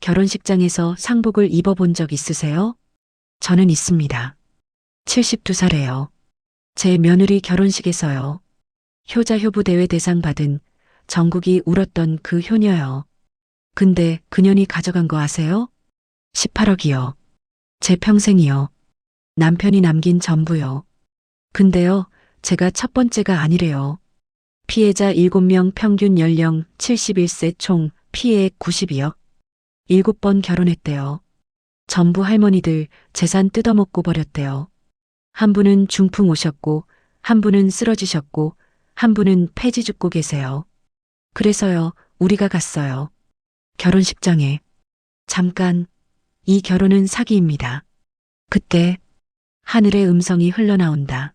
결혼식장에서 상복을 입어본 적 있으세요? 저는 있습니다. 72살에요. 제 며느리 결혼식에서요. 효자효부 대회 대상 받은 전국이 울었던 그 효녀요. 근데 그년이 가져간 거 아세요? 18억이요. 제 평생이요. 남편이 남긴 전부요. 근데요, 제가 첫 번째가 아니래요. 피해자 7명 평균 연령 71세 총 피해액 92억. 7번 결혼했대요. 전부 할머니들 재산 뜯어먹고 버렸대요. 한 분은 중풍 오셨고, 한 분은 쓰러지셨고, 한 분은 폐지 죽고 계세요. 그래서요, 우리가 갔어요. 결혼식장에. 잠깐, 이 결혼은 사기입니다. 그때 하늘의 음성이 흘러나온다.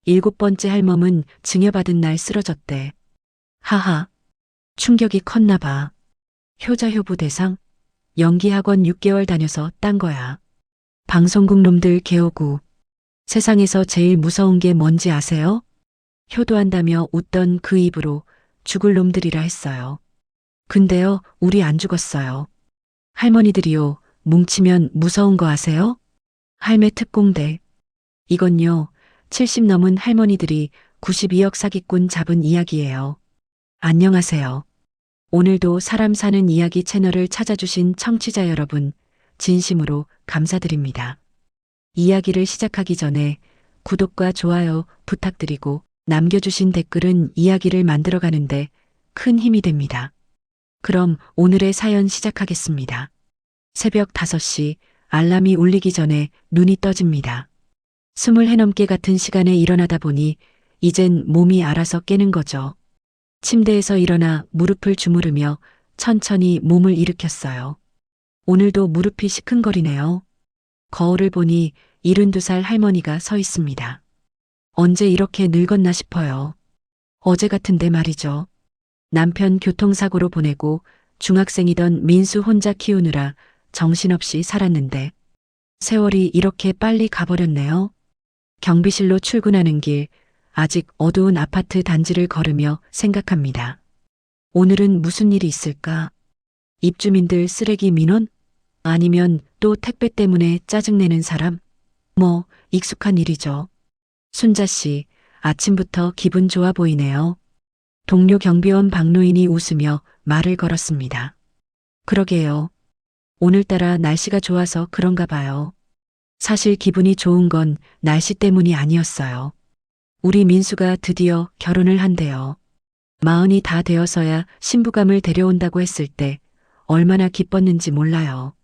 7번째 할멈은 증여받은 날 쓰러졌대. 하하, 충격이 컸나 봐. 효자효부 대상? 연기학원 6개월 다녀서 딴 거야. 방송국 놈들 개오구. 세상에서 제일 무서운 게 뭔지 아세요? 효도한다며 웃던 그 입으로 죽을 놈들이라 했어요. 근데요, 우리 안 죽었어요. 할머니들이요, 뭉치면 무서운 거 아세요? 할매 특공대. 이건요, 70 넘은 할머니들이 92억 사기꾼 잡은 이야기예요. 안녕하세요. 오늘도 사람 사는 이야기 채널을 찾아주신 청취자 여러분, 진심으로 감사드립니다. 이야기를 시작하기 전에 구독과 좋아요 부탁드리고 남겨주신 댓글은 이야기를 만들어가는데 큰 힘이 됩니다. 그럼 오늘의 사연 시작하겠습니다. 새벽 5시 알람이 울리기 전에 눈이 떠집니다. 20해 넘게 같은 시간에 일어나다 보니 이젠 몸이 알아서 깨는 거죠. 침대에서 일어나 무릎을 주무르며 천천히 몸을 일으켰어요. 오늘도 무릎이 시큰거리네요. 거울을 보니 72살 할머니가 서 있습니다. 언제 이렇게 늙었나 싶어요. 어제 같은데 말이죠. 남편 교통사고로 보내고 중학생이던 민수 혼자 키우느라 정신없이 살았는데 세월이 이렇게 빨리 가버렸네요. 경비실로 출근하는 길 아직 어두운 아파트 단지를 걸으며 생각합니다. 오늘은 무슨 일이 있을까? 입주민들 쓰레기 민원? 아니면 또 택배 때문에 짜증내는 사람? 뭐 익숙한 일이죠. 순자 씨, 아침부터 기분 좋아 보이네요. 동료 경비원 박노인이 웃으며 말을 걸었습니다. 그러게요. 오늘따라 날씨가 좋아서 그런가 봐요. 사실 기분이 좋은 건 날씨 때문이 아니었어요. 우리 민수가 드디어 결혼을 한대요. 40이 다 되어서야 신부감을 데려온다고 했을 때 얼마나 기뻤는지 몰라요.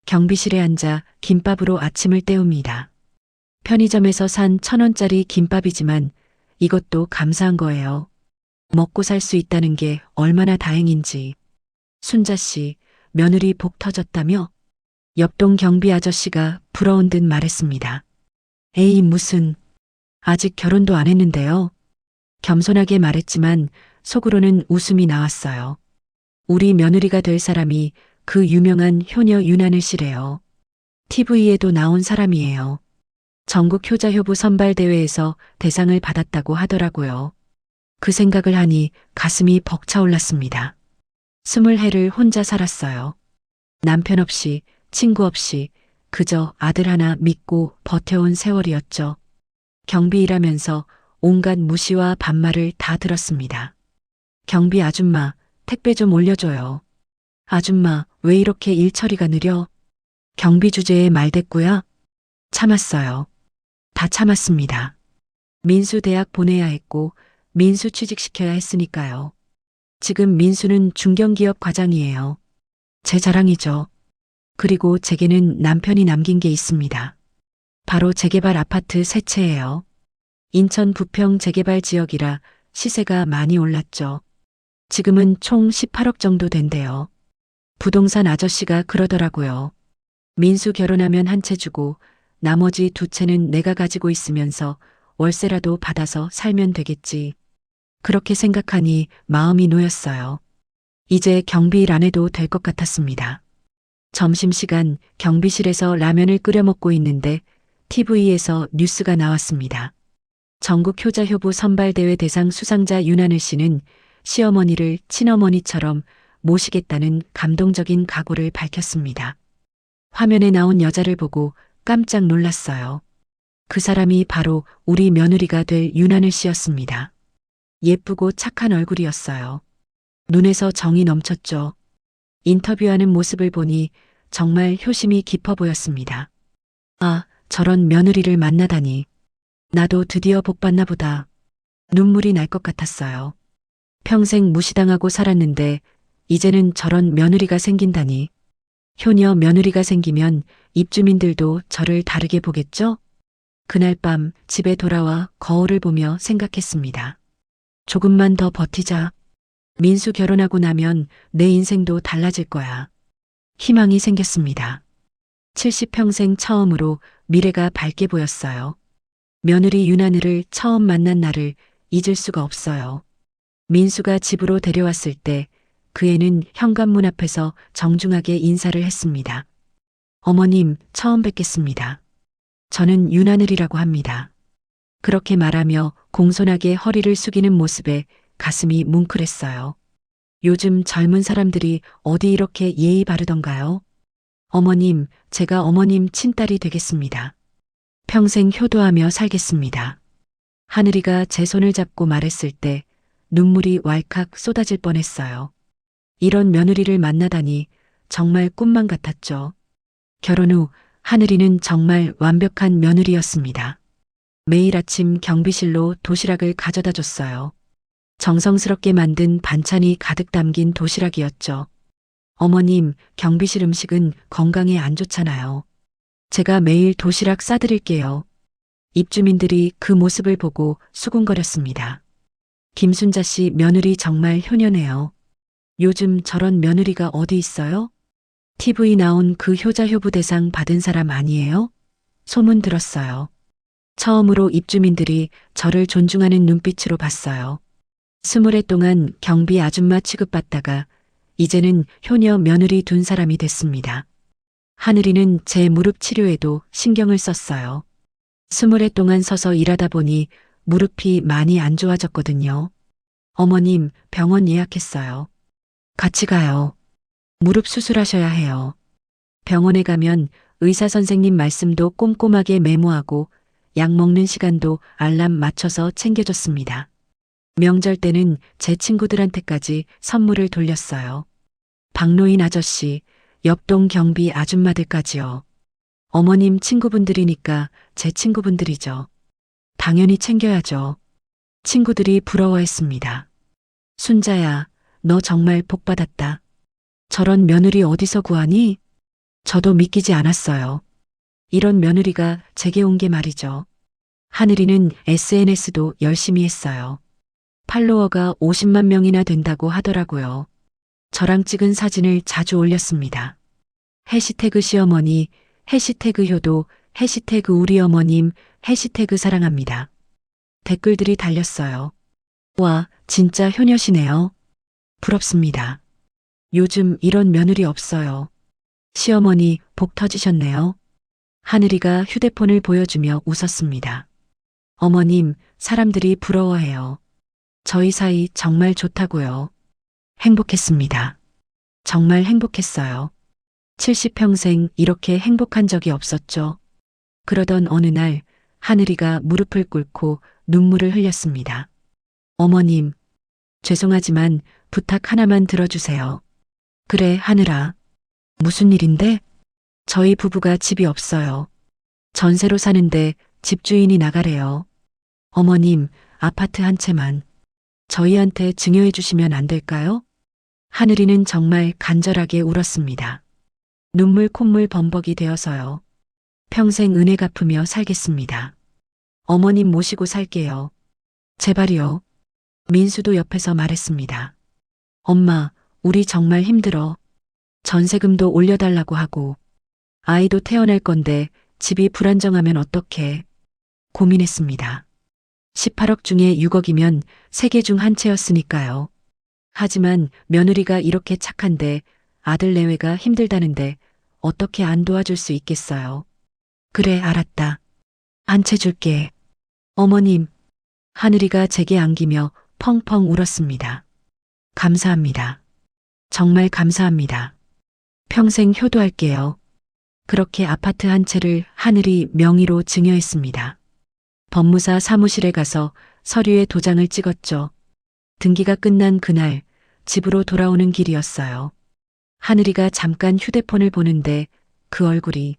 경비실에 앉아 김밥으로 아침을 때웁니다. 편의점에서 산 1,000원짜리 김밥이지만 이것도 감사한 거예요. 먹고 살 수 있다는 게 얼마나 다행인지. 순자 씨, 며느리 복 터졌다며? 옆동 경비 아저씨가 부러운 듯 말했습니다. 에이 무슨, 아직 결혼도 안 했는데요. 겸손하게 말했지만 속으로는 웃음이 나왔어요. 우리 며느리가 될 사람이 그 유명한 효녀 윤하늘 씨래요. TV에도 나온 사람이에요. 전국 효자효부 선발대회에서 대상을 받았다고 하더라고요. 그 생각을 하니 가슴이 벅차올랐습니다. 20해를 혼자 살았어요. 남편 없이, 친구 없이 그저 아들 하나 믿고 버텨온 세월이었죠. 경비 일하면서 온갖 무시와 반말을 다 들었습니다. 경비 아줌마, 택배 좀 올려줘요. 아줌마, 왜 이렇게 일 처리가 느려? 경비 주제에 말대꾸야? 참았어요. 다 참았습니다. 민수 대학 보내야 했고 민수 취직시켜야 했으니까요. 지금 민수는 중견기업 과장이에요. 제 자랑이죠. 그리고 제게는 남편이 남긴 게 있습니다. 바로 재개발 아파트 세 채예요. 인천 부평 재개발 지역이라 시세가 많이 올랐죠. 지금은 총 18억 정도 된대요. 부동산 아저씨가 그러더라고요. 민수 결혼하면 한 채 주고 나머지 2채는 내가 가지고 있으면서 월세라도 받아서 살면 되겠지. 그렇게 생각하니 마음이 놓였어요. 이제 경비일 안 해도 될 것 같았습니다. 점심시간 경비실에서 라면을 끓여 먹고 있는데 TV에서 뉴스가 나왔습니다. 전국 효자효부 선발대회 대상 수상자 윤하늘 씨는 시어머니를 친어머니처럼 모시겠다는 감동적인 각오를 밝혔습니다. 화면에 나온 여자를 보고 깜짝 놀랐어요. 그 사람이 바로 우리 며느리가 될 윤하늘 씨였습니다. 예쁘고 착한 얼굴이었어요. 눈에서 정이 넘쳤죠. 인터뷰하는 모습을 보니 정말 효심이 깊어 보였습니다. 아, 저런 며느리를 만나다니. 나도 드디어 복받나 보다. 눈물이 날 것 같았어요. 평생 무시당하고 살았는데 이제는 저런 며느리가 생긴다니. 효녀 며느리가 생기면 입주민들도 저를 다르게 보겠죠? 그날 밤 집에 돌아와 거울을 보며 생각했습니다. 조금만 더 버티자. 민수 결혼하고 나면 내 인생도 달라질 거야. 희망이 생겼습니다. 70평생 처음으로 미래가 밝게 보였어요. 며느리 윤하늘을 처음 만난 날을 잊을 수가 없어요. 민수가 집으로 데려왔을 때 그 애는 현관문 앞에서 정중하게 인사를 했습니다. 어머님, 처음 뵙겠습니다. 저는 윤하늘이라고 합니다. 그렇게 말하며 공손하게 허리를 숙이는 모습에 가슴이 뭉클했어요. 요즘 젊은 사람들이 어디 이렇게 예의 바르던가요? 어머님, 제가 어머님 친딸이 되겠습니다. 평생 효도하며 살겠습니다. 하늘이가 제 손을 잡고 말했을 때 눈물이 왈칵 쏟아질 뻔했어요. 이런 며느리를 만나다니 정말 꿈만 같았죠. 결혼 후 하늘이는 정말 완벽한 며느리였습니다. 매일 아침 경비실로 도시락을 가져다 줬어요. 정성스럽게 만든 반찬이 가득 담긴 도시락이었죠. 어머님, 경비실 음식은 건강에 안 좋잖아요. 제가 매일 도시락 싸드릴게요. 입주민들이 그 모습을 보고 수군거렸습니다. 김순자 씨 며느리 정말 효녀네요. 요즘 저런 며느리가 어디 있어요? TV 나온 그 효자효부 대상 받은 사람 아니에요? 소문 들었어요. 처음으로 입주민들이 저를 존중하는 눈빛으로 봤어요. 20해 동안 경비 아줌마 취급받다가 이제는 효녀 며느리 둔 사람이 됐습니다. 하늘이는 제 무릎 치료에도 신경을 썼어요. 20해 동안 서서 일하다 보니 무릎이 많이 안 좋아졌거든요. 어머님, 병원 예약했어요. 같이 가요. 무릎 수술하셔야 해요. 병원에 가면 의사 선생님 말씀도 꼼꼼하게 메모하고 약 먹는 시간도 알람 맞춰서 챙겨줬습니다. 명절 때는 제 친구들한테까지 선물을 돌렸어요. 박노인 아저씨, 옆동 경비 아줌마들까지요. 어머님 친구분들이니까 제 친구분들이죠. 당연히 챙겨야죠. 친구들이 부러워했습니다. 순자야, 너 정말 복받았다. 저런 며느리 어디서 구하니? 저도 믿기지 않았어요. 이런 며느리가 제게 온 게 말이죠. 하늘이는 SNS도 열심히 했어요. 팔로워가 50만 명이나 된다고 하더라고요. 저랑 찍은 사진을 자주 올렸습니다. 해시태그 시어머니, 해시태그 효도, 해시태그 우리 어머님, 해시태그 사랑합니다. 댓글들이 달렸어요. 와, 진짜 효녀시네요. 부럽습니다. 요즘 이런 며느리 없어요. 시어머니 복 터지셨네요. 하늘이가 휴대폰을 보여주며 웃었습니다. 어머님, 사람들이 부러워해요. 저희 사이 정말 좋다고요. 행복했습니다. 정말 행복했어요. 70평생 이렇게 행복한 적이 없었죠. 그러던 어느 날 하늘이가 무릎을 꿇고 눈물을 흘렸습니다. 어머님, 죄송하지만 부탁 하나만 들어주세요. 그래, 하늘아. 무슨 일인데? 저희 부부가 집이 없어요. 전세로 사는데 집주인이 나가래요. 어머님, 아파트 한 채만 저희한테 증여해 주시면 안 될까요? 하늘이는 정말 간절하게 울었습니다. 눈물 콧물 범벅이 되어서요. 평생 은혜 갚으며 살겠습니다. 어머님 모시고 살게요. 제발이요. 민수도 옆에서 말했습니다. 엄마, 우리 정말 힘들어. 전세금도 올려달라고 하고 아이도 태어날 건데 집이 불안정하면 어떡해. 고민했습니다. 18억 중에 6억이면 3개 중 한 채였으니까요. 하지만 며느리가 이렇게 착한데 아들 내외가 힘들다는데 어떻게 안 도와줄 수 있겠어요. 그래, 알았다. 한 채 줄게. 어머님, 하늘이가 제게 안기며 펑펑 울었습니다. 감사합니다. 정말 감사합니다. 평생 효도할게요. 그렇게 아파트 한 채를 하늘이 명의로 증여했습니다. 법무사 사무실에 가서 서류에 도장을 찍었죠. 등기가 끝난 그날 집으로 돌아오는 길이었어요. 하늘이가 잠깐 휴대폰을 보는데 그 얼굴이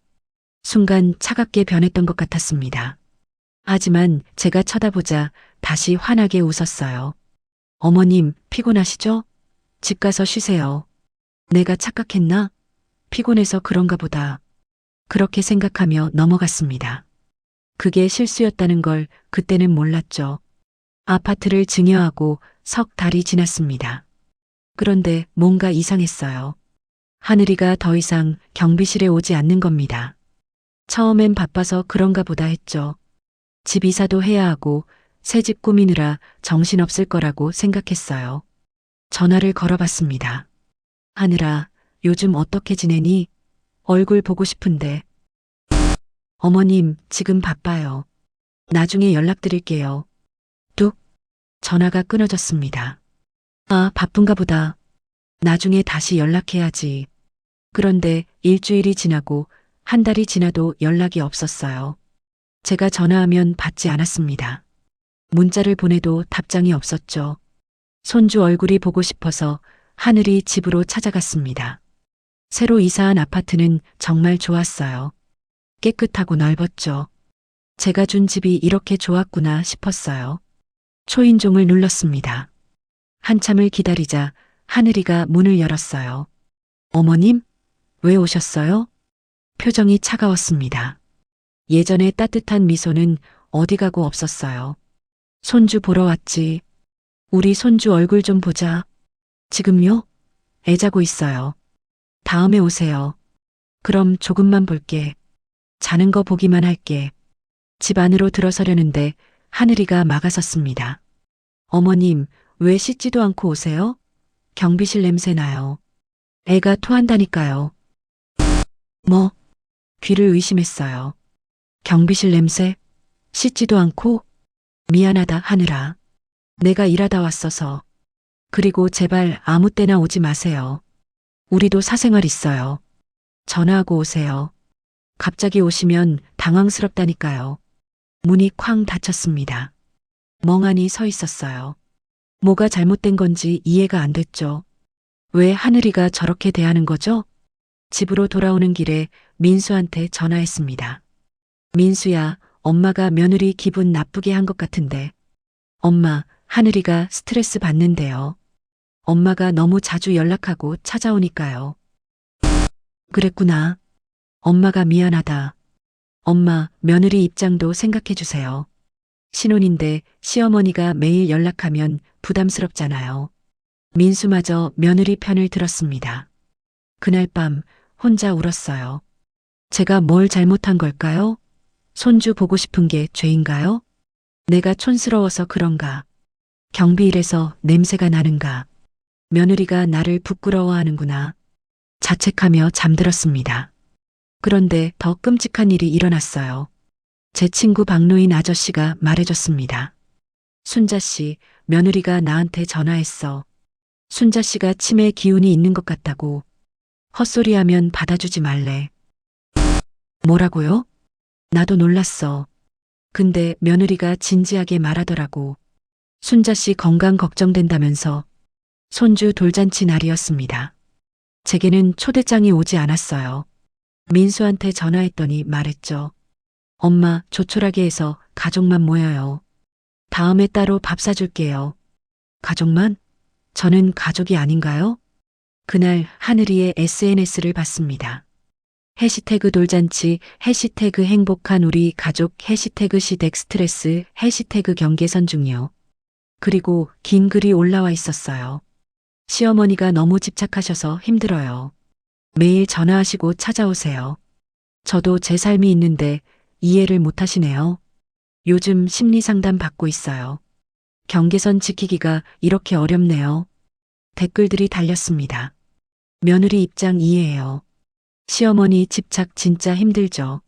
순간 차갑게 변했던 것 같았습니다. 하지만 제가 쳐다보자 다시 환하게 웃었어요. 어머님, 피곤하시죠? 집 가서 쉬세요. 내가 착각했나? 피곤해서 그런가 보다. 그렇게 생각하며 넘어갔습니다. 그게 실수였다는 걸 그때는 몰랐죠. 아파트를 증여하고 석 달이 지났습니다. 그런데 뭔가 이상했어요. 하늘이가 더 이상 경비실에 오지 않는 겁니다. 처음엔 바빠서 그런가 보다 했죠. 집 이사도 해야 하고 새 집 꾸미느라 정신없을 거라고 생각했어요. 전화를 걸어봤습니다. 하늘아, 요즘 어떻게 지내니? 얼굴 보고 싶은데. 어머님, 지금 바빠요. 나중에 연락드릴게요. 뚝. 전화가 끊어졌습니다. 아, 바쁜가 보다. 나중에 다시 연락해야지. 그런데 일주일이 지나고 한 달이 지나도 연락이 없었어요. 제가 전화하면 받지 않았습니다. 문자를 보내도 답장이 없었죠. 손주 얼굴이 보고 싶어서 하늘이 집으로 찾아갔습니다. 새로 이사한 아파트는 정말 좋았어요. 깨끗하고 넓었죠. 제가 준 집이 이렇게 좋았구나 싶었어요. 초인종을 눌렀습니다. 한참을 기다리자 하늘이가 문을 열었어요. 어머님, 왜 오셨어요? 표정이 차가웠습니다. 예전의 따뜻한 미소는 어디 가고 없었어요. 손주 보러 왔지. 우리 손주 얼굴 좀 보자. 지금요? 애 자고 있어요. 다음에 오세요. 그럼 조금만 볼게. 자는 거 보기만 할게. 집 안으로 들어서려는데 하늘이가 막아섰습니다. 어머님, 왜 씻지도 않고 오세요? 경비실 냄새 나요. 애가 토한다니까요. 뭐? 귀를 의심했어요. 경비실 냄새? 씻지도 않고? 미안하다, 하늘아. 내가 일하다 왔어서. 그리고 제발 아무 때나 오지 마세요. 우리도 사생활 있어요. 전화하고 오세요. 갑자기 오시면 당황스럽다니까요. 문이 쾅 닫혔습니다. 멍하니 서 있었어요. 뭐가 잘못된 건지 이해가 안 됐죠. 왜 하늘이가 저렇게 대하는 거죠? 집으로 돌아오는 길에 민수한테 전화했습니다. 민수야, 엄마가 며느리 기분 나쁘게 한 것 같은데. 엄마, 하늘이가 스트레스 받는데요. 엄마가 너무 자주 연락하고 찾아오니까요. 그랬구나. 엄마가 미안하다. 엄마, 며느리 입장도 생각해 주세요. 신혼인데 시어머니가 매일 연락하면 부담스럽잖아요. 민수마저 며느리 편을 들었습니다. 그날 밤 혼자 울었어요. 제가 뭘 잘못한 걸까요? 손주 보고 싶은 게 죄인가요? 내가 촌스러워서 그런가? 경비일에서 냄새가 나는가? 며느리가 나를 부끄러워하는구나. 자책하며 잠들었습니다. 그런데 더 끔찍한 일이 일어났어요. 제 친구 박노인 아저씨가 말해줬습니다. 순자 씨, 며느리가 나한테 전화했어. 순자 씨가 치매 기운이 있는 것 같다고. 헛소리하면 받아주지 말래. 뭐라고요? 나도 놀랐어. 근데 며느리가 진지하게 말하더라고. 순자 씨 건강 걱정된다면서. 손주 돌잔치 날이었습니다. 제게는 초대장이 오지 않았어요. 민수한테 전화했더니 말했죠. 엄마, 조촐하게 해서 가족만 모여요. 다음에 따로 밥 사줄게요. 가족만? 저는 가족이 아닌가요? 그날 하늘이의 SNS를 봤습니다. 해시태그 돌잔치, 해시태그 행복한 우리 가족, 해시태그 시댁 스트레스, 해시태그 경계선 중이요. 그리고 긴 글이 올라와 있었어요. 시어머니가 너무 집착하셔서 힘들어요. 매일 전화하시고 찾아오세요. 저도 제 삶이 있는데 이해를 못 하시네요. 요즘 심리 상담 받고 있어요. 경계선 지키기가 이렇게 어렵네요. 댓글들이 달렸습니다. 며느리 입장 이해해요. 시어머니 집착 진짜 힘들죠.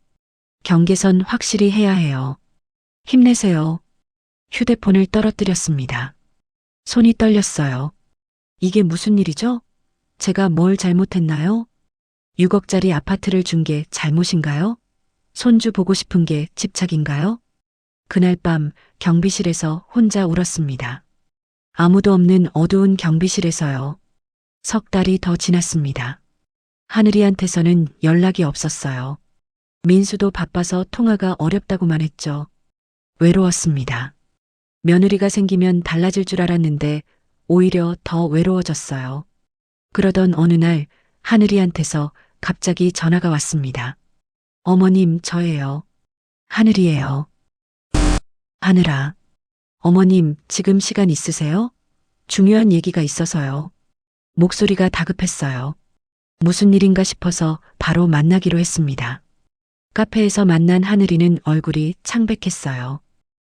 경계선 확실히 해야 해요. 힘내세요. 휴대폰을 떨어뜨렸습니다. 손이 떨렸어요. 이게 무슨 일이죠? 제가 뭘 잘못했나요? 6억짜리 아파트를 준 게 잘못인가요? 손주 보고 싶은 게 집착인가요? 그날 밤 경비실에서 혼자 울었습니다. 아무도 없는 어두운 경비실에서요. 석 달이 더 지났습니다. 하늘이한테서는 연락이 없었어요. 민수도 바빠서 통화가 어렵다고만 했죠. 외로웠습니다. 며느리가 생기면 달라질 줄 알았는데 오히려 더 외로워졌어요. 그러던 어느 날 하늘이한테서 갑자기 전화가 왔습니다. 어머님, 저예요. 하늘이에요. 하늘아. 어머님, 지금 시간 있으세요? 중요한 얘기가 있어서요. 목소리가 다급했어요. 무슨 일인가 싶어서 바로 만나기로 했습니다. 카페에서 만난 하늘이는 얼굴이 창백했어요.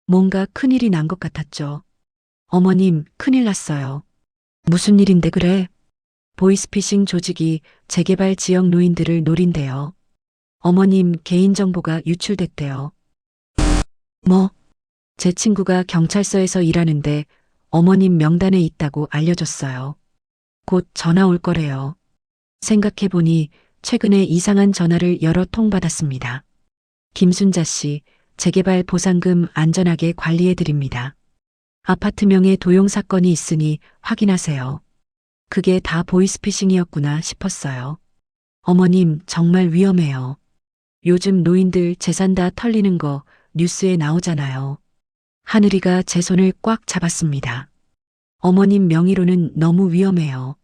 뭔가 큰일이 난 것 같았죠. 어머님, 큰일 났어요. 무슨 일인데 그래? 보이스피싱 조직이 재개발 지역 노인들을 노린대요. 어머님 개인정보가 유출됐대요. 뭐? 제 친구가 경찰서에서 일하는데 어머님 명단에 있다고 알려줬어요. 곧 전화 올 거래요. 생각해보니 최근에 이상한 전화를 여러 통 받았습니다. 김순자 씨, 재개발 보상금 안전하게 관리해드립니다. 아파트명의 도용 사건이 있으니 확인하세요. 그게 다 보이스피싱이었구나 싶었어요. 어머님, 정말 위험해요. 요즘 노인들 재산 다 털리는 거 뉴스에 나오잖아요. 하늘이가 제 손을 꽉 잡았습니다. 어머님 명의로는 너무 위험해요.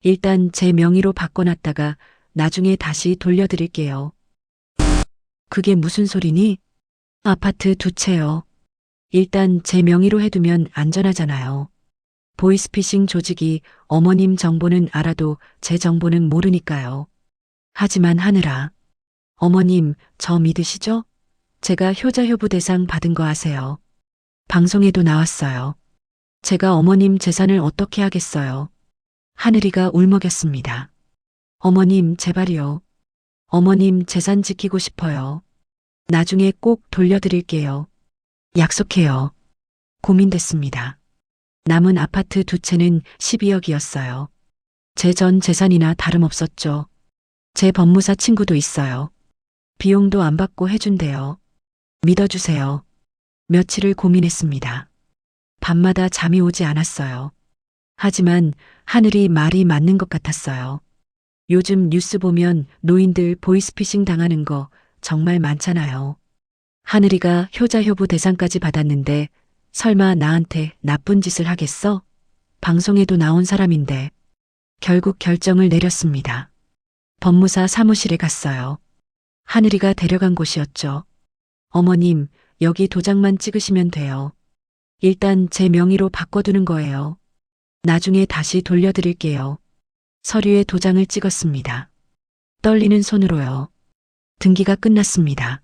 일단 제 명의로 바꿔놨다가 나중에 다시 돌려드릴게요. 그게 무슨 소리니? 아파트 두 채요. 일단 제 명의로 해두면 안전하잖아요. 보이스피싱 조직이 어머님 정보는 알아도 제 정보는 모르니까요. 하지만 하늘아. 어머님, 저 믿으시죠? 제가 효자효부 대상 받은 거 아세요? 방송에도 나왔어요. 제가 어머님 재산을 어떻게 하겠어요? 하늘이가 울먹였습니다. 어머님, 제발요. 어머님 재산 지키고 싶어요. 나중에 꼭 돌려드릴게요. 약속해요. 고민됐습니다. 남은 아파트 두 채는 12억이었어요. 제 전 재산이나 다름없었죠. 제 법무사 친구도 있어요. 비용도 안 받고 해준대요. 믿어주세요. 며칠을 고민했습니다. 밤마다 잠이 오지 않았어요. 하지만 하늘이 말이 맞는 것 같았어요. 요즘 뉴스 보면 노인들 보이스피싱 당하는 거 정말 많잖아요. 하늘이가 효자효부 대상까지 받았는데 설마 나한테 나쁜 짓을 하겠어? 방송에도 나온 사람인데. 결국 결정을 내렸습니다. 법무사 사무실에 갔어요. 하늘이가 데려간 곳이었죠. 어머님, 여기 도장만 찍으시면 돼요. 일단 제 명의로 바꿔두는 거예요. 나중에 다시 돌려드릴게요. 서류에 도장을 찍었습니다. 떨리는 손으로요. 등기가 끝났습니다.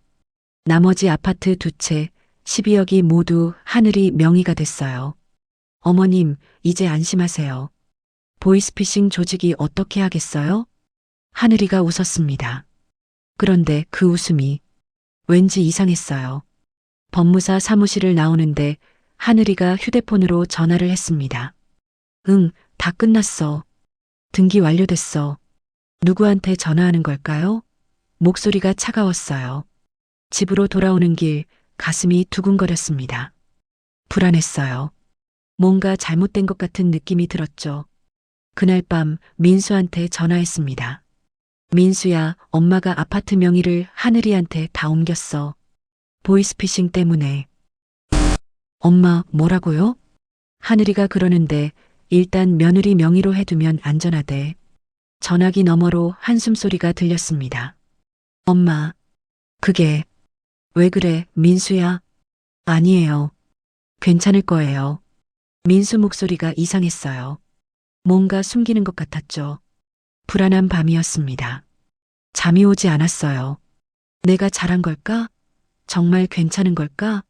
나머지 아파트 두 채, 12억이 모두 하늘이 명의가 됐어요. 어머님, 이제 안심하세요. 보이스피싱 조직이 어떻게 하겠어요? 하늘이가 웃었습니다. 그런데 그 웃음이 왠지 이상했어요. 법무사 사무실을 나오는데 하늘이가 휴대폰으로 전화를 했습니다. 응, 다 끝났어. 등기 완료됐어. 누구한테 전화하는 걸까요? 목소리가 차가웠어요. 집으로 돌아오는 길 가슴이 두근거렸습니다. 불안했어요. 뭔가 잘못된 것 같은 느낌이 들었죠. 그날 밤 민수한테 전화했습니다. 민수야, 엄마가 아파트 명의를 하늘이한테 다 옮겼어. 보이스피싱 때문에. 엄마, 뭐라고요? 하늘이가 그러는데 일단 며느리 명의로 해두면 안전하대. 전화기 너머로 한숨소리가 들렸습니다. 엄마, 그게 왜 그래, 민수야? 아니에요. 괜찮을 거예요. 민수 목소리가 이상했어요. 뭔가 숨기는 것 같았죠. 불안한 밤이었습니다. 잠이 오지 않았어요. 내가 잘한 걸까? 정말 괜찮은 걸까?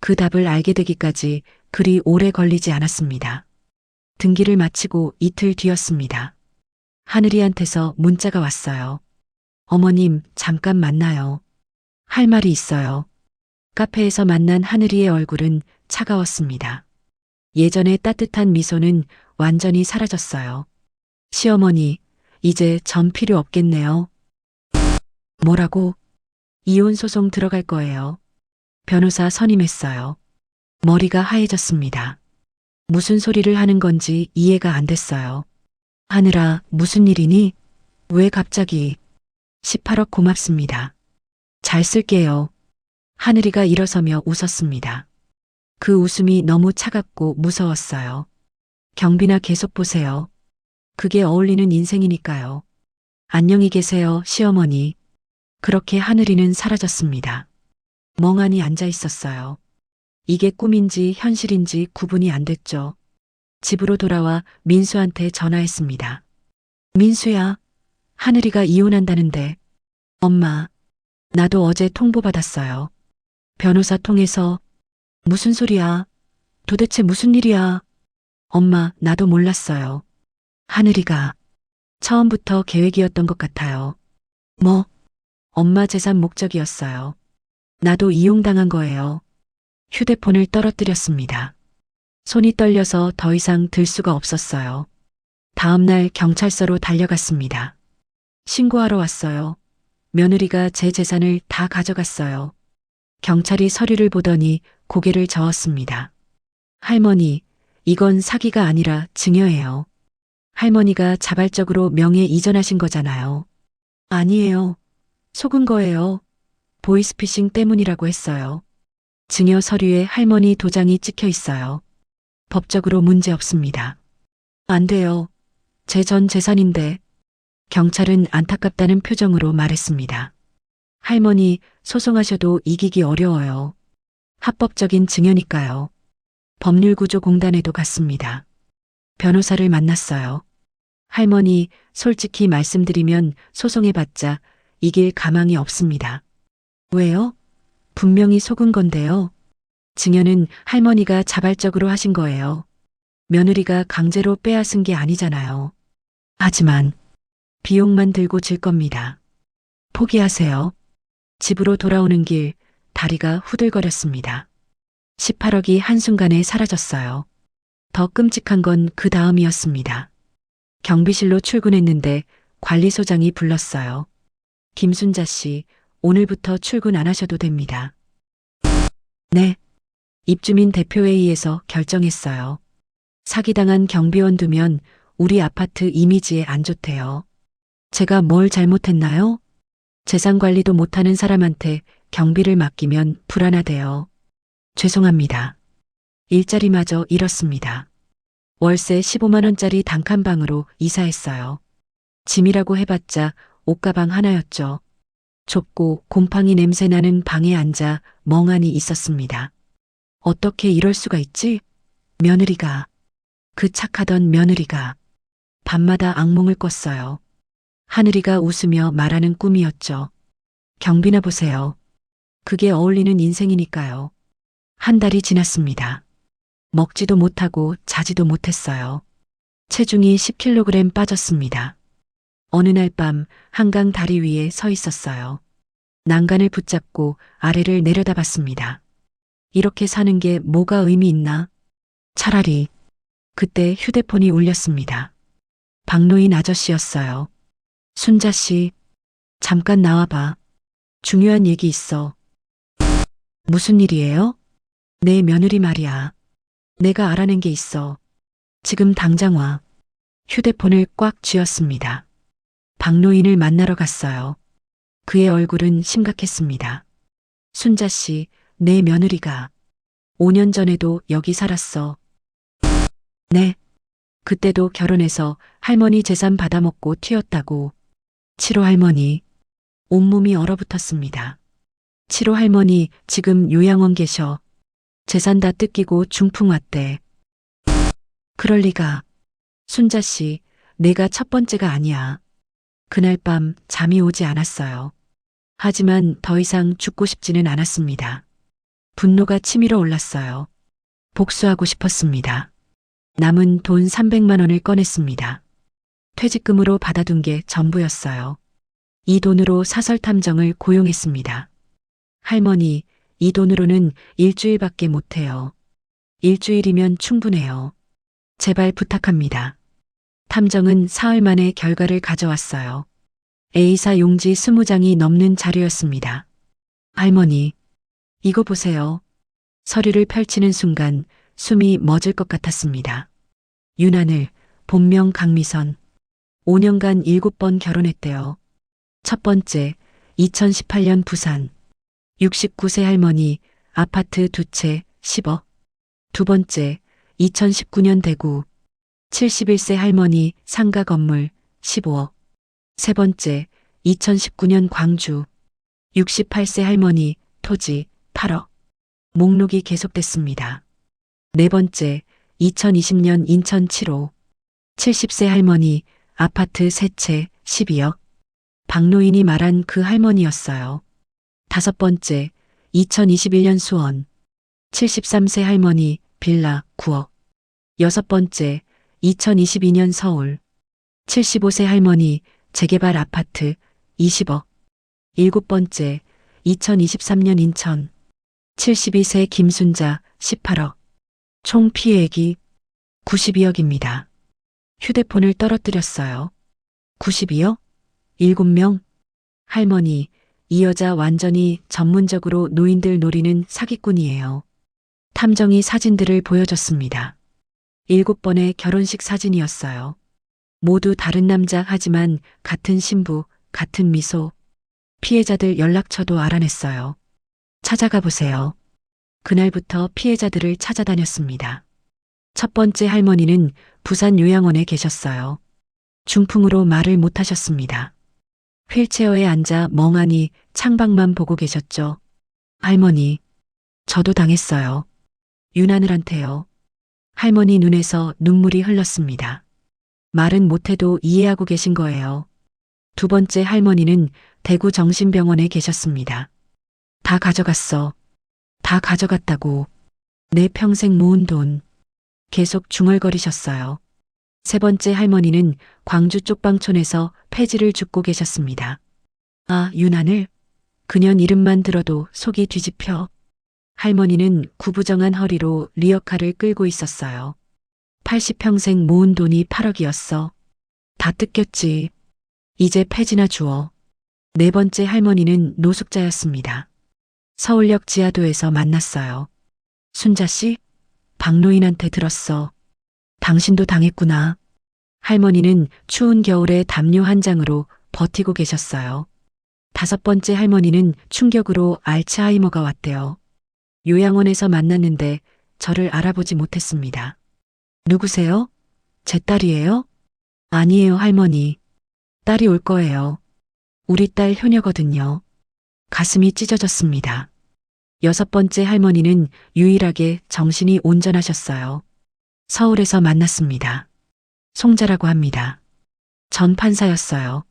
그 답을 알게 되기까지 그리 오래 걸리지 않았습니다. 등기를 마치고 이틀 뒤였습니다. 하늘이한테서 문자가 왔어요. 어머님, 잠깐 만나요. 할 말이 있어요. 카페에서 만난 하늘이의 얼굴은 차가웠습니다. 예전의 따뜻한 미소는 완전히 사라졌어요. 시어머니, 이제 전 필요 없겠네요. 뭐라고? 이혼 소송 들어갈 거예요. 변호사 선임했어요. 머리가 하얘졌습니다. 무슨 소리를 하는 건지 이해가 안 됐어요. 하늘아, 무슨 일이니? 왜 갑자기? 18억 고맙습니다. 잘 쓸게요. 하늘이가 일어서며 웃었습니다. 그 웃음이 너무 차갑고 무서웠어요. 경비나 계속 보세요. 그게 어울리는 인생이니까요. 안녕히 계세요, 시어머니. 그렇게 하늘이는 사라졌습니다. 멍하니 앉아 있었어요. 이게 꿈인지 현실인지 구분이 안 됐죠. 집으로 돌아와 민수한테 전화했습니다. 민수야, 하늘이가 이혼한다는데. 엄마, 나도 어제 통보받았어요. 변호사 통해서. 무슨 소리야? 도대체 무슨 일이야? 엄마, 나도 몰랐어요. 하늘이가 처음부터 계획이었던 것 같아요. 뭐? 엄마 재산 목적이었어요. 나도 이용당한 거예요. 휴대폰을 떨어뜨렸습니다. 손이 떨려서 더 이상 들 수가 없었어요. 다음날 경찰서로 달려갔습니다. 신고하러 왔어요. 며느리가 제 재산을 다 가져갔어요. 경찰이 서류를 보더니 고개를 저었습니다. 할머니, 이건 사기가 아니라 증여예요. 할머니가 자발적으로 명예 이전하신 거잖아요. 아니에요. 속은 거예요. 보이스피싱 때문이라고 했어요. 증여 서류에 할머니 도장이 찍혀 있어요. 법적으로 문제 없습니다. 안 돼요. 제 전 재산인데. 경찰은 안타깝다는 표정으로 말했습니다. 할머니, 소송하셔도 이기기 어려워요. 합법적인 증여니까요. 법률구조공단에도 갔습니다. 변호사를 만났어요. 할머니, 솔직히 말씀드리면 소송해봤자 이길 가망이 없습니다. 왜요? 분명히 속은 건데요. 증여는 할머니가 자발적으로 하신 거예요. 며느리가 강제로 빼앗은 게 아니잖아요. 하지만 비용만 들고 질 겁니다. 포기하세요. 집으로 돌아오는 길 다리가 후들거렸습니다. 18억이 한순간에 사라졌어요. 더 끔찍한 건 그 다음이었습니다. 경비실로 출근했는데 관리소장이 불렀어요. 김순자 씨, 오늘부터 출근 안 하셔도 됩니다. 네. 입주민 대표회의에서 결정했어요. 사기당한 경비원 두면 우리 아파트 이미지에 안 좋대요. 제가 뭘 잘못했나요? 재산 관리도 못하는 사람한테 경비를 맡기면 불안하대요. 죄송합니다. 일자리마저 잃었습니다. 월세 15만 원짜리 단칸방으로 이사했어요. 짐이라고 해봤자 옷가방 하나였죠. 좁고 곰팡이 냄새 나는 방에 앉아 멍하니 있었습니다. 어떻게 이럴 수가 있지? 며느리가, 그 착하던 며느리가 밤마다 악몽을 꿨어요. 하늘이가 웃으며 말하는 꿈이었죠. 경비나 보세요. 그게 어울리는 인생이니까요. 한 달이 지났습니다. 먹지도 못하고 자지도 못했어요. 체중이 10kg 빠졌습니다. 어느 날 밤 한강 다리 위에 서 있었어요. 난간을 붙잡고 아래를 내려다봤습니다. 이렇게 사는 게 뭐가 의미 있나? 차라리. 그때 휴대폰이 울렸습니다. 박노인 아저씨였어요. 순자 씨, 잠깐 나와봐. 중요한 얘기 있어. 무슨 일이에요? 내 며느리 말이야. 내가 알아낸 게 있어. 지금 당장 와. 휴대폰을 꽉 쥐었습니다. 박노인을 만나러 갔어요. 그의 얼굴은 심각했습니다. 순자 씨, 내 며느리가 5년 전에도 여기 살았어. 네. 그때도 결혼해서 할머니 재산 받아먹고 튀었다고. 칠호 할머니. 온몸이 얼어붙었습니다. 칠호 할머니 지금 요양원 계셔. 재산 다 뜯기고 중풍 왔대. 그럴 리가. 순자 씨, 내가 첫 번째가 아니야. 그날 밤 잠이 오지 않았어요. 하지만 더 이상 죽고 싶지는 않았습니다. 분노가 치밀어 올랐어요. 복수하고 싶었습니다. 남은 돈 300만 원을 꺼냈습니다. 퇴직금으로 받아둔 게 전부였어요. 이 돈으로 사설 탐정을 고용했습니다. 할머니, 이 돈으로는 일주일밖에 못해요. 일주일이면 충분해요. 제발 부탁합니다. 탐정은 사흘 만에 결과를 가져왔어요. A사 용지 20장이 넘는 자료였습니다. 할머니, 이거 보세요. 서류를 펼치는 순간 숨이 멎을 것 같았습니다. 윤하늘, 본명 강미선. 5년간 7번 결혼했대요. 첫 번째, 2018년 부산. 69세 할머니, 아파트 2채, 10억. 두 번째, 2019년 대구. 71세 할머니, 상가 건물, 15억. 세 번째, 2019년 광주. 68세 할머니, 토지, 8억. 목록이 계속됐습니다. 네 번째, 2020년 인천 7호. 70세 할머니, 아파트 3채, 12억. 박노인이 말한 그 할머니였어요. 다섯 번째, 2021년 수원. 73세 할머니, 빌라, 9억. 여섯 번째, 2022년 서울. 75세 할머니, 재개발 아파트, 20억. 일곱 번째, 2023년 인천. 72세 김순자, 18억. 총 피해액이 92억입니다. 휴대폰을 떨어뜨렸어요. 92억? 7명? 할머니, 이 여자 완전히 전문적으로 노인들 노리는 사기꾼이에요. 탐정이 사진들을 보여줬습니다. 7번의 결혼식 사진이었어요. 모두 다른 남자 하지만 같은 신부, 같은 미소. 피해자들 연락처도 알아냈어요. 찾아가 보세요. 그날부터 피해자들을 찾아다녔습니다. 첫 번째 할머니는 부산 요양원에 계셨어요. 중풍으로 말을 못하셨습니다. 휠체어에 앉아 멍하니 창밖만 보고 계셨죠. 할머니, 저도 당했어요. 윤하늘한테요. 할머니 눈에서 눈물이 흘렀습니다. 말은 못해도 이해하고 계신 거예요. 두 번째 할머니는 대구 정신병원에 계셨습니다. 다 가져갔어. 다 가져갔다고. 내 평생 모은 돈. 계속 중얼거리셨어요. 세 번째 할머니는 광주 쪽방촌에서 폐지를 줍고 계셨습니다. 아, 윤하늘? 그년 이름만 들어도 속이 뒤집혀. 할머니는 구부정한 허리로 리어카를 끌고 있었어요. 80평생 모은 돈이 8억이었어. 다 뜯겼지. 이제 폐지나 주어. 네 번째 할머니는 노숙자였습니다. 서울역 지하도에서 만났어요. 순자 씨? 박노인한테 들었어. 당신도 당했구나. 할머니는 추운 겨울에 담요 한 장으로 버티고 계셨어요. 다섯 번째 할머니는 충격으로 알츠하이머가 왔대요. 요양원에서 만났는데 저를 알아보지 못했습니다. 누구세요? 제 딸이에요? 아니에요, 할머니. 딸이 올 거예요. 우리 딸 효녀거든요. 가슴이 찢어졌습니다. 여섯 번째 할머니는 유일하게 정신이 온전하셨어요. 서울에서 만났습니다. 송자라고 합니다. 전 판사였어요.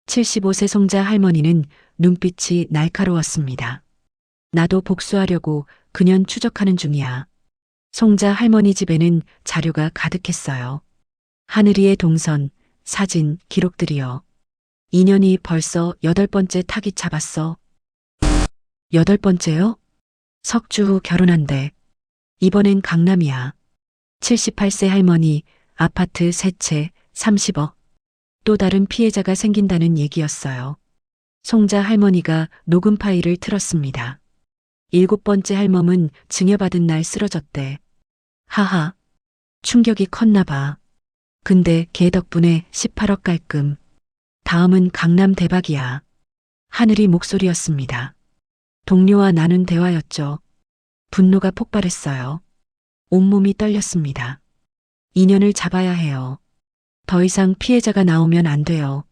75세 송자 할머니는 눈빛이 날카로웠습니다. 나도 복수하려고 그년 추적하는 중이야. 송자 할머니 집에는 자료가 가득했어요. 하늘이의 동선, 사진, 기록들이요. 2년이 벌써 8번째 타깃 잡았어. 8번째요? 석주 후 결혼한대. 이번엔 강남이야. 78세 할머니, 아파트 3채, 30억. 또 다른 피해자가 생긴다는 얘기였어요. 송자 할머니가 녹음 파일을 틀었습니다. 7번째 할멈은 증여받은 날 쓰러졌대. 하하. 충격이 컸나 봐. 근데 걔 덕분에 18억 깔끔. 다음은 강남 대박이야. 하늘이 목소리였습니다. 동료와 나눈 대화였죠. 분노가 폭발했어요. 온몸이 떨렸습니다. 인연을 잡아야 해요. 더 이상 피해자가 나오면 안 돼요.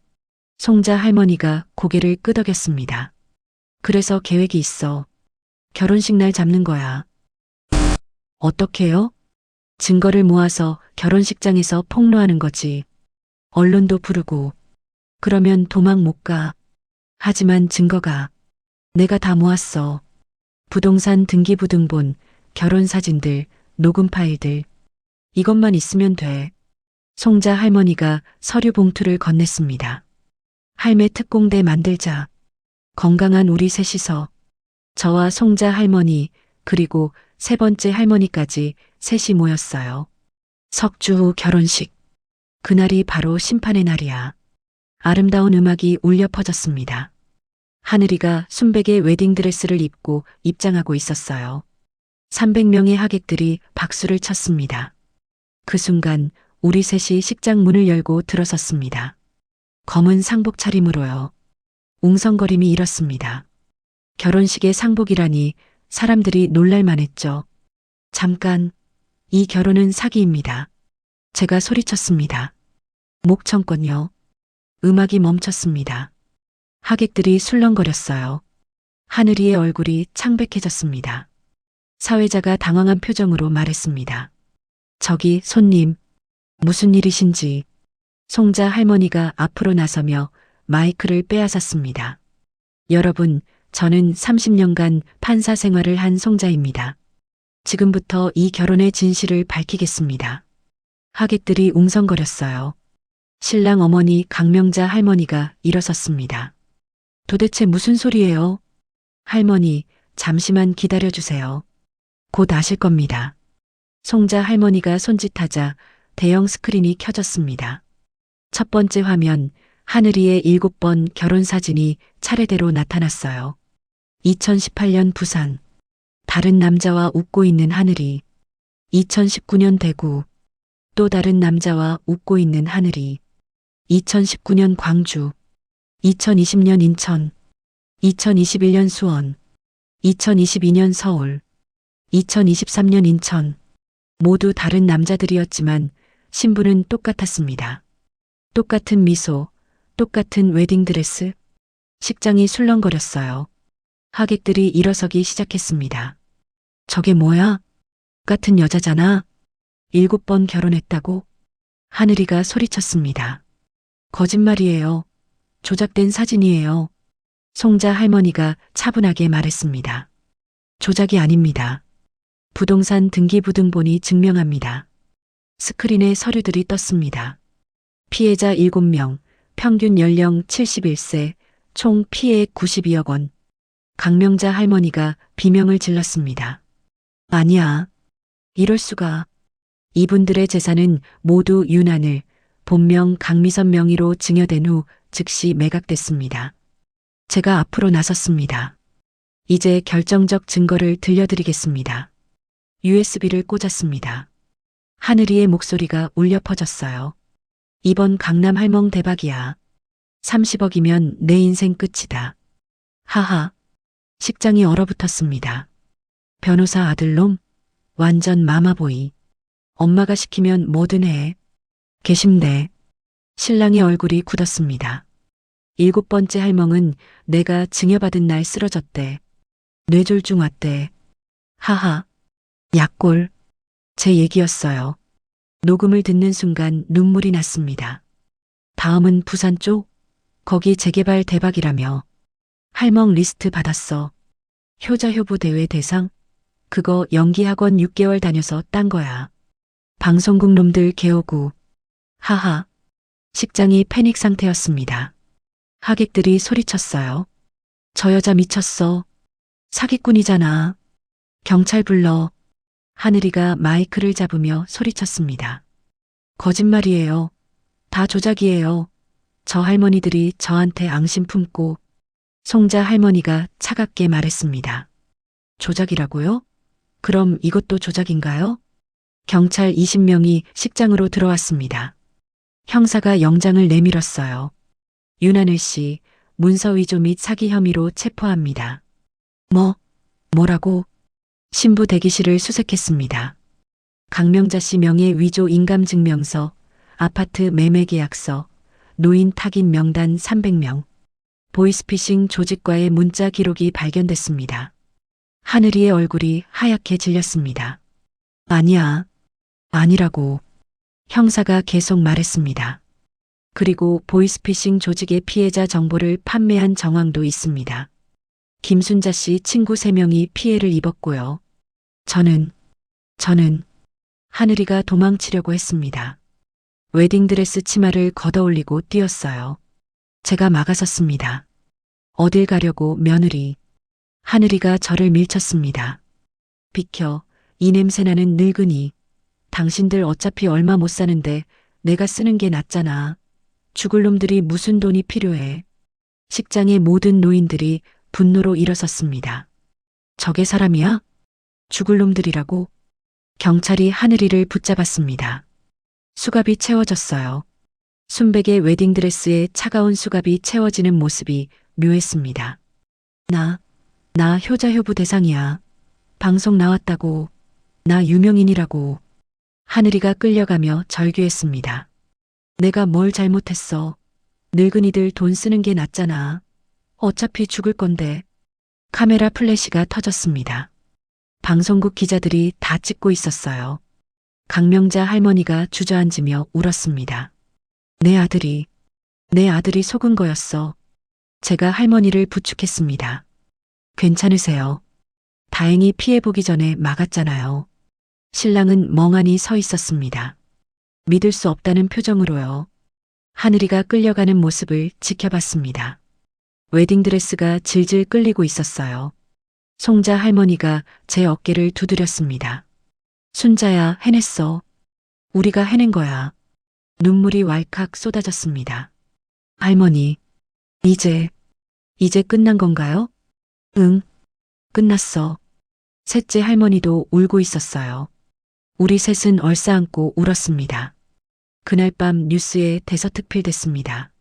송자 할머니가 고개를 끄덕였습니다. 그래서 계획이 있어. 결혼식 날 잡는 거야. 어떻게요? 증거를 모아서 결혼식장에서 폭로하는 거지. 언론도 부르고. 그러면 도망 못 가. 하지만 증거가 내가 다 모았어. 부동산 등기부등본, 결혼사진들, 녹음 파일들. 이것만 있으면 돼. 송자 할머니가 서류 봉투를 건넸습니다. 할매 특공대 만들자. 건강한 우리 셋이서. 저와 송자 할머니, 그리고 세 번째 할머니까지 셋이 모였어요. 석주 후 결혼식. 그날이 바로 심판의 날이야. 아름다운 음악이 울려 퍼졌습니다. 하늘이가 순백의 웨딩드레스를 입고 입장하고 있었어요. 300명의 하객들이 박수를 쳤습니다. 그 순간 우리 셋이 식장 문을 열고 들어섰습니다. 검은 상복 차림으로요. 웅성거림이 일었습니다. 결혼식의 상복이라니 사람들이 놀랄만했죠. 잠깐, 이 결혼은 사기입니다. 제가 소리쳤습니다. 목청권요. 음악이 멈췄습니다. 하객들이 술렁거렸어요. 하늘이의 얼굴이 창백해졌습니다. 사회자가 당황한 표정으로 말했습니다. 저기 손님, 무슨 일이신지. 송자 할머니가 앞으로 나서며 마이크를 빼앗았습니다. 여러분, 저는 30년간 판사 생활을 한 송자입니다. 지금부터 이 결혼의 진실을 밝히겠습니다. 하객들이 웅성거렸어요. 신랑 어머니 강명자 할머니가 일어섰습니다. 도대체 무슨 소리예요? 할머니, 잠시만 기다려주세요. 곧 아실 겁니다. 송자 할머니가 손짓하자 대형 스크린이 켜졌습니다. 첫 번째 화면, 하늘이의 7번 결혼 사진이 차례대로 나타났어요. 2018년 부산, 다른 남자와 웃고 있는 하늘이. 2019년 대구, 또 다른 남자와 웃고 있는 하늘이. 2019년 광주, 2020년 인천, 2021년 수원, 2022년 서울, 2023년 인천. 모두 다른 남자들이었지만 신부는 똑같았습니다. 똑같은 미소, 똑같은 웨딩드레스. 식장이 술렁거렸어요. 하객들이 일어서기 시작했습니다. 저게 뭐야? 같은 여자잖아. 7번 결혼했다고? 하늘이가 소리쳤습니다. 거짓말이에요. 조작된 사진이에요. 송자 할머니가 차분하게 말했습니다. 조작이 아닙니다. 부동산 등기부등본이 증명합니다. 스크린에 서류들이 떴습니다. 피해자 7명, 평균 연령 71세, 총 피해액 92억 원. 강명자 할머니가 비명을 질렀습니다. 아니야. 이럴 수가. 이분들의 재산은 모두 윤하늘, 본명 강미선 명의로 증여된 후 즉시 매각됐습니다. 제가 앞으로 나섰습니다. 이제 결정적 증거를 들려드리겠습니다. USB를 꽂았습니다. 하늘이의 목소리가 울려 퍼졌어요. 이번 강남 할멈 대박이야. 30억이면 내 인생 끝이다. 하하. 식장이 얼어붙었습니다. 변호사 아들놈? 완전 마마보이. 엄마가 시키면 뭐든 해. 개심내. 신랑의 얼굴이 굳었습니다. 7번째 할멈은 내가 증여받은 날 쓰러졌대. 뇌졸중 왔대. 하하. 약골. 제 얘기였어요. 녹음을 듣는 순간 눈물이 났습니다. 다음은 부산 쪽? 거기 재개발 대박이라며. 할멈 리스트 받았어. 효자효부 대회 대상? 그거 연기학원 6개월 다녀서 딴 거야. 방송국 놈들 개오구. 하하. 식장이 패닉 상태였습니다. 하객들이 소리쳤어요. 저 여자 미쳤어. 사기꾼이잖아. 경찰 불러. 하늘이가 마이크를 잡으며 소리쳤습니다. 거짓말이에요. 다 조작이에요. 저 할머니들이 저한테 앙심 품고. 송자 할머니가 차갑게 말했습니다. 조작이라고요? 그럼 이것도 조작인가요? 경찰 20명이 식장으로 들어왔습니다. 형사가 영장을 내밀었어요. 윤하늘 씨, 문서 위조 및 사기 혐의로 체포합니다. 뭐라고? 신부 대기실을 수색했습니다. 강명자 씨 명의 위조 인감증명서, 아파트 매매계약서, 노인 타깃 명단 300명, 보이스피싱 조직과의 문자 기록이 발견됐습니다. 하늘이의 얼굴이 하얗게 질렸습니다. 아니야. 아니라고. 형사가 계속 말했습니다. 그리고 보이스피싱 조직의 피해자 정보를 판매한 정황도 있습니다. 김순자 씨 친구 3명이 피해를 입었고요. 저는 하늘이가 도망치려고 했습니다. 웨딩드레스 치마를 걷어올리고 뛰었어요. 제가 막아섰습니다. 어딜 가려고 며느리. 하늘이가 저를 밀쳤습니다. 비켜, 이 냄새나는 늙은이. 당신들 어차피 얼마 못 사는데 내가 쓰는 게 낫잖아. 죽을 놈들이 무슨 돈이 필요해. 식장의 모든 노인들이 분노로 일어섰습니다. 저게 사람이야? 죽을 놈들이라고? 경찰이 하늘이를 붙잡았습니다. 수갑이 채워졌어요. 순백의 웨딩드레스에 차가운 수갑이 채워지는 모습이 묘했습니다. 나 효자효부 대상이야. 방송 나왔다고. 나 유명인이라고. 하늘이가 끌려가며 절규했습니다. 내가 뭘 잘못했어. 늙은이들 돈 쓰는 게 낫잖아. 어차피 죽을 건데. 카메라 플래시가 터졌습니다. 방송국 기자들이 다 찍고 있었어요. 강명자 할머니가 주저앉으며 울었습니다. 내 아들이 속은 거였어. 제가 할머니를 부축했습니다. 괜찮으세요? 다행히 피해보기 전에 막았잖아요. 신랑은 멍하니 서 있었습니다. 믿을 수 없다는 표정으로요. 하늘이가 끌려가는 모습을 지켜봤습니다. 웨딩드레스가 질질 끌리고 있었어요. 송자 할머니가 제 어깨를 두드렸습니다. 순자야, 해냈어. 우리가 해낸 거야. 눈물이 왈칵 쏟아졌습니다. 할머니, 이제 끝난 건가요? 응, 끝났어. 셋째 할머니도 울고 있었어요. 우리 셋은 얼싸안고 울었습니다. 그날 밤 뉴스에 대서특필됐습니다.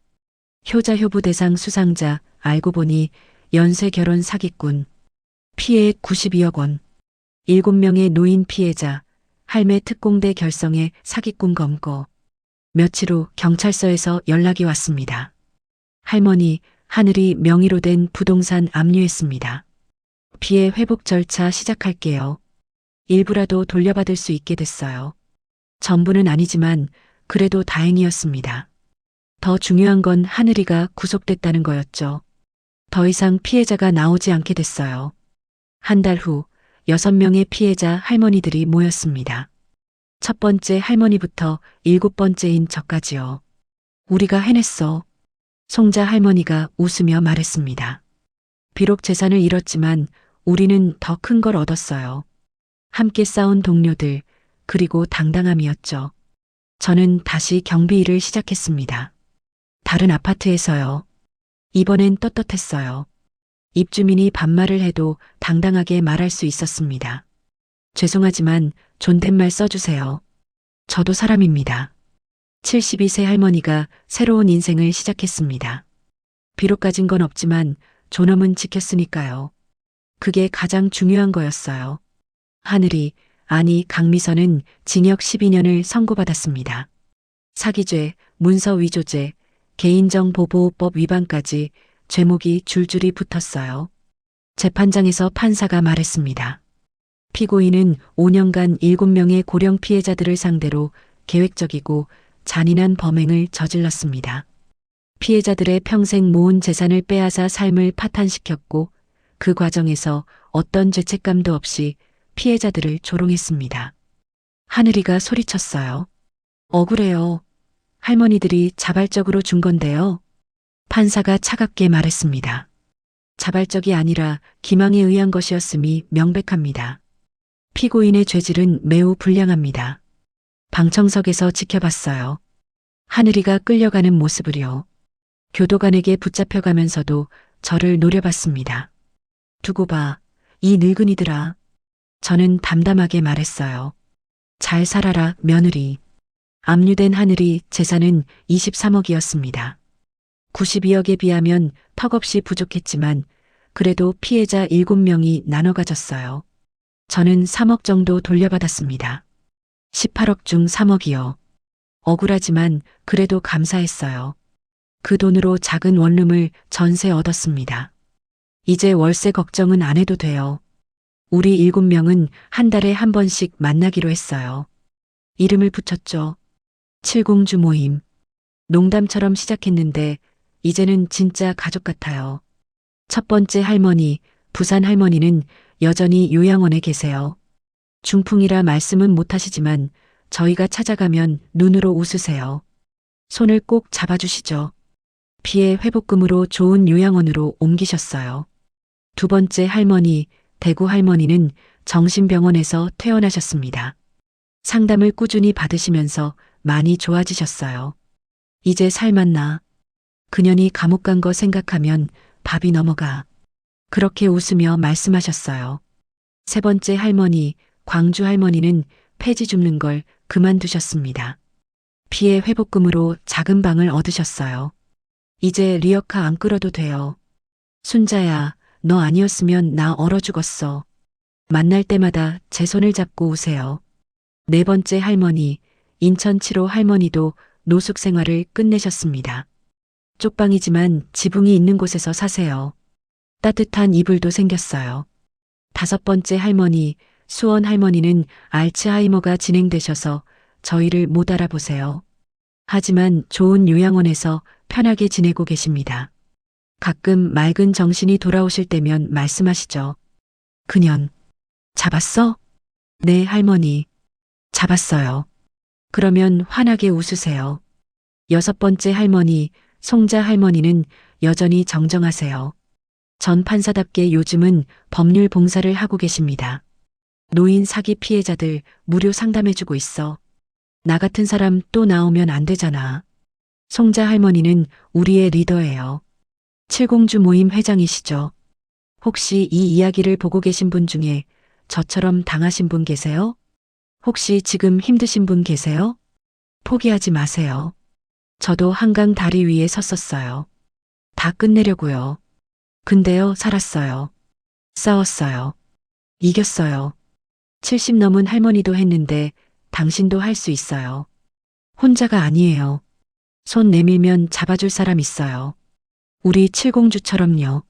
효자효부 대상 수상자 알고 보니 연쇄 결혼 사기꾼. 피해액 92억 원. 7명의 노인 피해자. 할매 특공대 결성해 사기꾼 검거. 며칠 후 경찰서에서 연락이 왔습니다. 할머니, 하늘이 명의로 된 부동산 압류했습니다. 피해 회복 절차 시작할게요. 일부라도 돌려받을 수 있게 됐어요. 전부는 아니지만 그래도 다행이었습니다. 더 중요한 건 하늘이가 구속됐다는 거였죠. 더 이상 피해자가 나오지 않게 됐어요. 한 달 후 6명의 피해자 할머니들이 모였습니다. 첫 번째 할머니부터 7번째인 저까지요. 우리가 해냈어. 송자 할머니가 웃으며 말했습니다. 비록 재산을 잃었지만 우리는 더 큰 걸 얻었어요. 함께 싸운 동료들, 그리고 당당함이었죠. 저는 다시 경비 일을 시작했습니다. 다른 아파트에서요. 이번엔 떳떳했어요. 입주민이 반말을 해도 당당하게 말할 수 있었습니다. 죄송하지만 존댓말 써주세요. 저도 사람입니다. 72세 할머니가 새로운 인생을 시작했습니다. 비록 가진 건 없지만 존엄은 지켰으니까요. 그게 가장 중요한 거였어요. 하늘이, 아니 강미선은 징역 12년을 선고받았습니다. 사기죄, 문서 위조죄, 개인정보보호법 위반까지 죄목이 줄줄이 붙었어요. 재판장에서 판사가 말했습니다. 피고인은 5년간 7명의 고령 피해자들을 상대로 계획적이고 잔인한 범행을 저질렀습니다. 피해자들의 평생 모은 재산을 빼앗아 삶을 파탄시켰고 그 과정에서 어떤 죄책감도 없이 피해자들을 조롱했습니다. 하늘이가 소리쳤어요. 억울해요. 할머니들이 자발적으로 준 건데요. 판사가 차갑게 말했습니다. 자발적이 아니라 기망에 의한 것이었음이 명백합니다. 피고인의 죄질은 매우 불량합니다. 방청석에서 지켜봤어요. 하늘이가 끌려가는 모습을요. 교도관에게 붙잡혀가면서도 저를 노려봤습니다. 두고 봐, 이 늙은이들아. 저는 담담하게 말했어요. 잘 살아라, 며느리. 압류된 하늘이 재산은 23억이었습니다. 92억에 비하면 턱없이 부족했지만 그래도 피해자 7명이 나눠 가졌어요. 저는 3억 정도 돌려받았습니다. 18억 중 3억이요. 억울하지만 그래도 감사했어요. 그 돈으로 작은 원룸을 전세 얻었습니다. 이제 월세 걱정은 안 해도 돼요. 우리 7명은 한 달에 한 번씩 만나기로 했어요. 이름을 붙였죠. 칠공주 모임. 농담처럼 시작했는데 이제는 진짜 가족 같아요. 첫 번째 할머니, 부산 할머니는 여전히 요양원에 계세요. 중풍이라 말씀은 못하시지만 저희가 찾아가면 눈으로 웃으세요. 손을 꼭 잡아주시죠. 피해 회복금으로 좋은 요양원으로 옮기셨어요. 두 번째 할머니, 대구 할머니는 정신병원에서 퇴원하셨습니다. 상담을 꾸준히 받으시면서 많이 좋아지셨어요. 이제 살맛나. 그년이 감옥 간 거 생각하면 밥이 넘어가. 그렇게 웃으며 말씀하셨어요. 세 번째 할머니, 광주 할머니는 폐지 줍는 걸 그만두셨습니다. 피해 회복금으로 작은 방을 얻으셨어요. 이제 리어카 안 끌어도 돼요. 순자야, 너 아니었으면 나 얼어 죽었어. 만날 때마다 제 손을 잡고 우세요. 네 번째 할머니, 인천 7호 할머니도 노숙 생활을 끝내셨습니다. 쪽방이지만 지붕이 있는 곳에서 사세요. 따뜻한 이불도 생겼어요. 다섯 번째 할머니, 수원 할머니는 알츠하이머가 진행되셔서 저희를 못 알아보세요. 하지만 좋은 요양원에서 편하게 지내고 계십니다. 가끔 맑은 정신이 돌아오실 때면 말씀하시죠. 그년, 잡았어? 네, 할머니. 잡았어요. 그러면 환하게 웃으세요. 여섯 번째 할머니, 송자 할머니는 여전히 정정하세요. 전 판사답게 요즘은 법률 봉사를 하고 계십니다. 노인 사기 피해자들 무료 상담해주고 있어. 나 같은 사람 또 나오면 안 되잖아. 송자 할머니는 우리의 리더예요. 칠공주 모임 회장이시죠. 혹시 이 이야기를 보고 계신 분 중에 저처럼 당하신 분 계세요? 혹시 지금 힘드신 분 계세요? 포기하지 마세요. 저도 한강 다리 위에 섰었어요. 다 끝내려고요. 근데요, 살았어요. 싸웠어요. 이겼어요. 70 넘은 할머니도 했는데 당신도 할 수 있어요. 혼자가 아니에요. 손 내밀면 잡아줄 사람 있어요. 우리 칠공주처럼요.